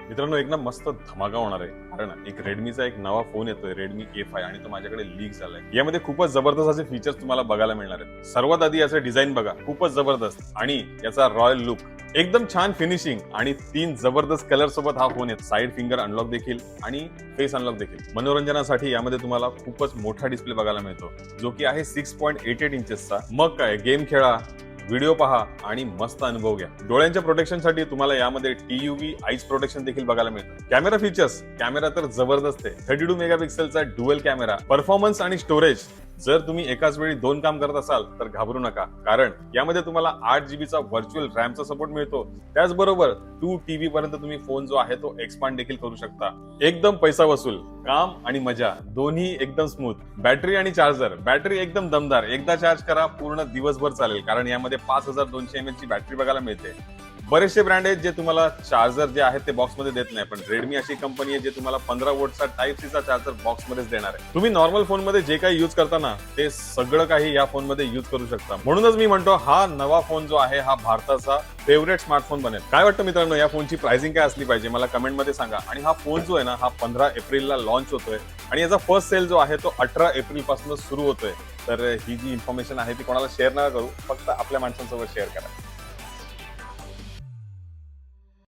मित्रांनो एक ना मस्त धमाका होणार आहे कारण एक रेडमीचा एक नवा फोन येतोय Redmi A5 आणि तो माझ्याकडे लीक झालाय। यामध्ये खूपच जबरदस्त असे फीचर्स तुम्हाला बघायला मिळणार आहेत। सर्वात आधी याचे डिझाइन बघा, खूपच जबरदस्त आणि याचा रॉयल लुक, एकदम छान फिनिशिंग आणि 3 जबरदस्त कलर सोबत हा फोन आहे। साइड फिंगर अनलॉक देखील आणि फेस अनलॉक देखील। मनोरंजनासाठी यामध्ये तुम्हाला खूपच मोठा डिस्प्ले बघायला मिळतो जो की आहे 6.88 इंचेसचा। मग काय गेम खेळा, व्हिडिओ पहा आणि मस्त अनुभव घ्या। डोळ्यांच्या प्रोटेक्शनसाठी तुम्हाला यामध्ये TUV आईज प्रोटेक्शन देखील बघायला मिळतं। कॅमेरा फीचर्स, कॅमेरा तर जबरदस्त आहे। 32 मेगापिक्सेलचा ड्युअल कॅमेरा, परफॉर्मन्स आणि स्टोरेज। जर तुम्ही एकाच वेळी 2 काम करत असाल तर घाबरू नका, कारण यामध्ये तुम्हाला 8GB चा व्हर्च्युअल रॅमचा सपोर्ट मिळतो। त्याचबरोबर 2 TB पर्यंत तुम्ही फोन जो आहे तो एक्सपांड देखील करू शकता। एकदम पैसा वसूल, काम आणि मजा दोन्ही एकदम स्मूथ। बॅटरी आणि चार्जर, बॅटरी एकदम दमदार, एकदा चार्ज करा पूर्ण दिवसभर चालेल, कारण यामध्ये 5200 mAh ची बॅटरी बघायला मिळते। बरेचसे ब्रँड आहेत जे तुम्हाला चार्जर जे आहेत ते बॉक्समध्ये देत नाही, पण रेडमी अशी कंपनी आहे जे तुम्हाला 15 वोल्टचा टाइप सी चा चार्जर बॉक्समध्येच देणार आहे। तुम्ही नॉर्मल फोन मध्ये जे काही यूज करता ना ते सगळं काही या फोन मध्ये यूज करू शकता। म्हणूनच मी म्हणतो हा नवा फोन जो आहे हा भारताचा फेवरेट स्मार्टफोन बनेल। काय वाटतं मित्रांनो, या फोनची प्राइसिंग काय असली पाहिजे मला कमेंट मध्ये सांगा। आणि हा फोन जो आहे ना हा 15 एप्रिलला लॉन्च होतोय आणि याचा फर्स्ट सेल जो आहे तो 18 एप्रिल पासून सुरू होतोय। तर ही जी इन्फॉर्मेशन आहे ती कोणाला शेअर नका करू, फक्त आपल्या माणसांसोबत शेअर करा।